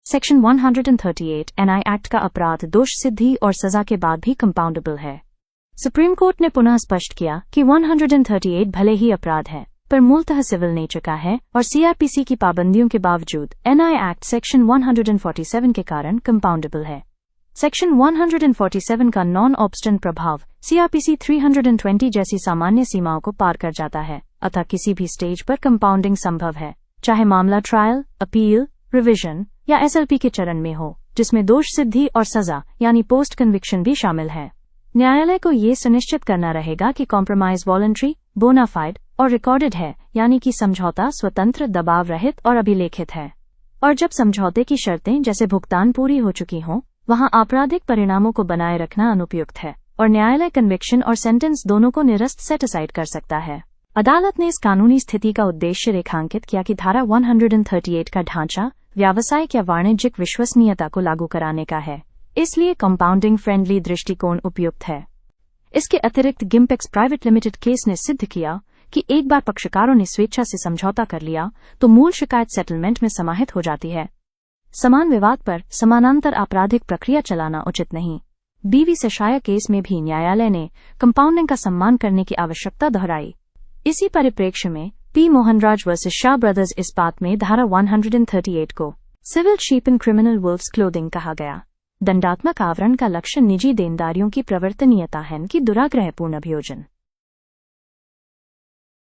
Section 138 NI act का अपराध दोष सिद्धि और सजा के बाद भी कंपाउंडेबल है। सुप्रीम कोर्ट ने पुनः स्पष्ट किया कि 138 भले ही अपराध है पर मूलतः सिविल नेचर का है और सीआरपीसी की पाबंदियों के बावजूद एनआई एक्ट सेक्शन 147 के कारण कंपाउंडेबल है। सेक्शन 147 का नॉन ऑब्स्टेंट प्रभाव सीआरपीसी 320 जैसी सामान्य सीमाओं को पार कर जाता है, अतः किसी भी स्टेज पर कंपाउंडिंग संभव है, चाहे मामला ट्रायल, अपील, रिविजन या एसएलपी के चरण में हो, जिसमें दोष सिद्धि और सजा यानी पोस्ट कन्विक्शन भी शामिल है। न्यायालय को ये सुनिश्चित करना रहेगा कि कॉम्प्रोमाइज वॉलंटरी, बोनाफाइड और रिकॉर्डेड है, यानी कि समझौता स्वतंत्र, दबाव रहित और अभिलेखित है। और जब समझौते की शर्तें जैसे भुगतान पूरी हो चुकी हों, वहां आपराधिक परिणामों को बनाए रखना अनुपयुक्त है और न्यायालय कन्विक्शन और सेंटेंस दोनों को निरस्त सेट असाइड कर सकता है। अदालत ने इस कानूनी स्थिति का उद्देश्य रेखांकित किया कि धारा 138 का ढांचा व्यावसायिक या वाणिज्यिक विश्वसनीयता को लागू कराने का है, इसलिए कंपाउंडिंग फ्रेंडली दृष्टिकोण उपयुक्त है। इसके अतिरिक्त गिम्पेक्स प्राइवेट लिमिटेड केस ने सिद्ध किया कि एक बार पक्षकारों ने स्वेच्छा से समझौता कर लिया तो मूल शिकायत सेटलमेंट में समाहित हो जाती है। समान विवाद पर समानांतर आपराधिक प्रक्रिया चलाना उचित नहीं। बीवी सेशाया केस में भी न्यायालय ने कंपाउंडिंग का सम्मान करने की आवश्यकता दोहराई। इसी परिप्रेक्ष्य में P Mohanraj versus Shah brothers Ispat में धारा 138 को civil sheep in criminal wolf's clothing कहा गया। दंडात्मक आवरण का लक्ष्य निजी देनदारियों की प्रवर्तनीयता है कि दुराग्रहपूर्ण अभियोजन।